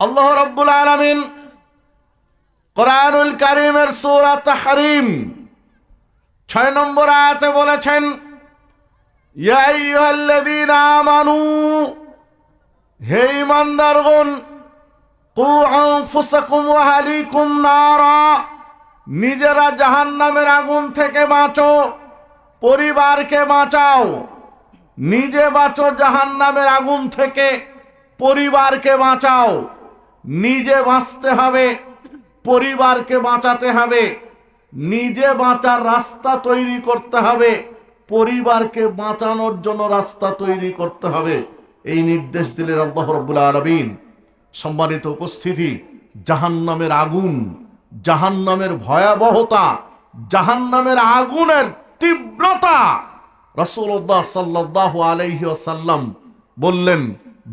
আল্লাহ রাব্বুল আলামিন কোরআনুল কারীমের সূরা তাহরীম 6 নম্বর আয়াতে বলেছেন, ইয়া আইয়ুহাল্লাযীনা আমানু, হে ঈমানদারগণ, কু আনফুসাকুম ওয়া আহলিকুম নারা, নিজেরা জাহান্নামের আগুন থেকে বাঁচো, পরিবারকে বাঁচাও। নিজে বাঁচো জাহান্নামের আগুন থেকে, পরিবারকে বাঁচাও। নিজে বাঁচতে হবে, পরিবারকে বাঁচাতে হবে। নিজে বাঁচার রাস্তা তৈরি করতে হবে, পরিবারকে বাঁচানোর জন্য রাস্তা তৈরি করতে হবে। এই নির্দেশ দিলেন আল্লাহ রাব্বুল আলামিন। সম্মানিত উপস্থিতি, জাহান্নামের আগুন, জাহান্নামের ভয়াবহতা, জাহান্নামের আগুনের তীব্রতা রাসূলুল্লাহ সাল্লাল্লাহু আলাইহি ওয়াসাল্লাম বললেন,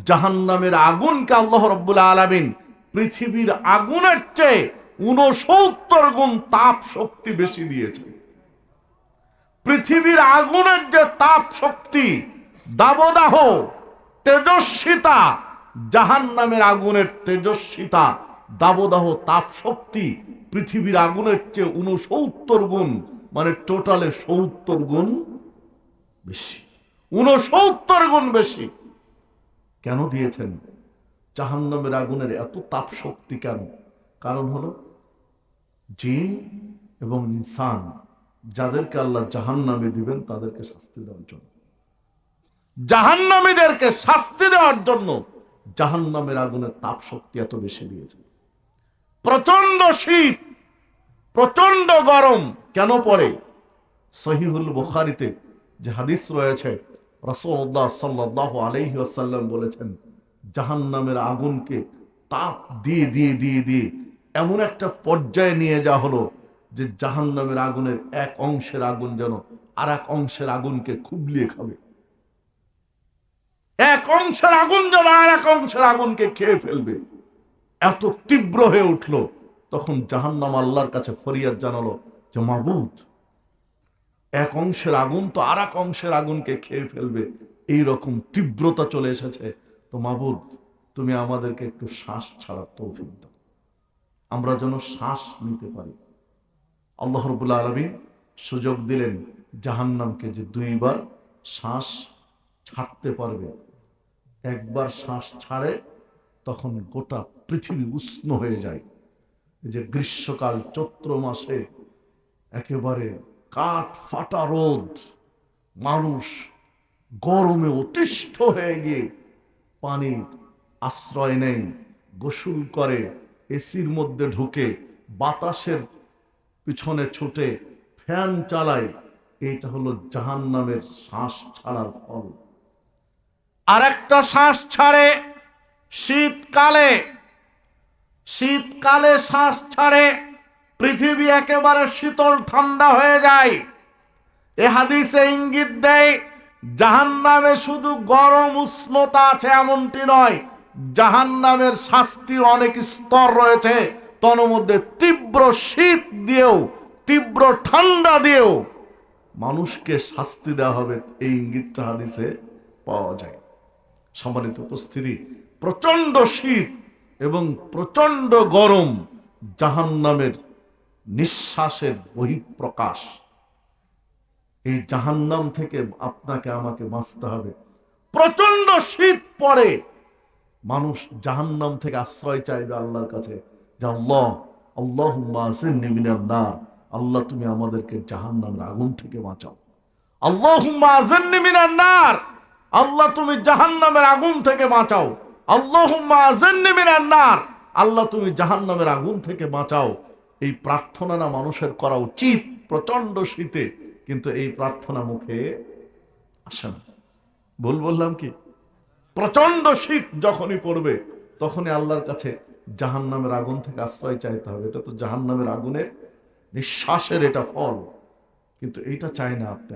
জাহান্নামের আগুনকে আল্লাহ রাব্বুল আলামিন পৃথিবীর আগুনের চেয়ে 69 গুণ তাপ শক্তি বেশি দিয়েছে। পৃথিবীর আগুনের যে তাপ শক্তি, দাবদাহ, তেজস্বিতা, জাহান্নামের আগুনের তেজস্বিতা, দাবদাহ, তাপ শক্তি পৃথিবীর আগুনের চেয়ে 69 গুণ, মানে টোটালে 70 গুণ বেশি। 69 গুণ বেশি। কেন দিয়েছেন? জাহান্নামের আগুনের এত তাপ শক্তি কেন? কারণ হলো জিন এবং ইনসান, যাদেরকে আল্লাহ জাহান্নামে দিবেন তাদেরকে শাস্তি দেওয়ার জন্য, জাহান্নামীদেরকে শাস্তি দেওয়ার জন্য জাহান্নামের আগুনের তাপ শক্তি এত বেশি দিয়েছে। প্রচন্ড শীত, প্রচন্ড গরম কেন পড়ে? সহিহুল বুখারীতে যে হাদিস রয়েছে, রাসূলুল্লাহ সাল্লাল্লাহু আলাইহি ওয়াসাল্লাম বলেছেন, জাহান্নামের আগুনকে তাপ দিয়ে দিয়ে দিয়ে দিয়ে এমন একটা পর্যায়ে নিয়ে যাওয়া হলো যে জাহান্নামের আগুনের এক অংশের আগুন যেন আর এক অংশের আগুনকে খুবলিয়ে খাবে। এক অংশের আগুন যেন আর এক অংশের আগুনকে খেয়ে ফেলবে। এত তীব্র হয়ে উঠলো। তখন জাহান্নাম আল্লাহর কাছে ফরিয়াদ জানালো যে, মাবুদ, এক অংশের আগুন তো আর এক অংশের আগুনকে খেয়ে ফেলবে, এইরকম তীব্রতা চলে এসেছে। তো মাবুদ, তুমি আমাদেরকে একটু শ্বাস ছাড়ার তৌফিক দাও, আমরা যেন শ্বাস নিতে পারি। আল্লাহ রাব্বুল আলামিন সুযোগ দিলেন জাহান্নামকে যে 2 বার শ্বাস ছাড়তে পারবে। একবার শ্বাস ছাড়ে তখন গোটা পৃথিবী উষ্ণ হয়ে যায়। যে গ্রীষ্মকাল, চৈত্র মাসে একেবারে কাঠ ফাটা রোদ, মানুষ গরমে অতিষ্ঠ হয়ে গিয়ে পানির আশ্রয় নেই, গোসল করে, এসির মধ্যে ঢুকে, বাতাসের পিছনে ছুটে, ফ্যান চালায়। এইটা হলো জাহান্নামের শ্বাস ছাড়ার ফল। আরেকটা শ্বাস ছাড়ে শীতকালে। শীতকালে শ্বাস ছাড়ে, পৃথিবী একেবারে শীতল ঠান্ডা হয়ে যায়। এ হাদিসে ইঙ্গিত দেয় জাহান্নামে শুধু গরম উষ্ণতা আছে এমনটি নয়, জাহান্নামের শাস্তির অনেক স্তর রয়েছে। তন্মধ্যে তীব্র শীত দিয়েও, তীব্র ঠান্ডা দিয়েও মানুষকে শাস্তি দেওয়া হবে, এই ইঙ্গিতটা হাদিসে পাওয়া যায়। সম্মানিত উপস্থিতি, প্রচন্ড শীত এবং প্রচন্ড গরম জাহান্নামের নিঃশ্বাসের বহিঃপ্রকাশ। এই জাহান্নাম থেকে আপনাকে আমাকে বাঁচতে হবে। প্রচন্ড শীত পড়ে, মানুষ জাহান্নাম থেকে আশ্রয় চাইবে আল্লাহর কাছে, যে আল্লাহ, আল্লাহুম্মা আজিরনি মিনান নার, আল্লাহ তুমি আমাদেরকে জাহান্নামের আগুন থেকে বাঁচাও। আল্লাহুম্মা আজিরনি মিনান নার, আল্লাহ তুমি জাহান্নামের আগুন থেকে বাঁচাও। আল্লাহুম্মা আজিরনি মিনান নার, আল্লাহ তুমি জাহান্নামের আগুন থেকে বাঁচাও। এই প্রার্থনা না মানুষের করা উচিত প্রচন্ড শীতে, কিন্তু এই প্রার্থনা মুখে আসে না। বললাম কি, প্রচন্ড শীত যখনই পড়বে তখনই আল্লাহর কাছে জাহান্নামের আগুন থেকে আশ্রয় চাইতে হবে। এটা তো জাহান্নামের আগুনের নিঃশ্বাসের এটা ফল, কিন্তু এইটা চাই না আপনি।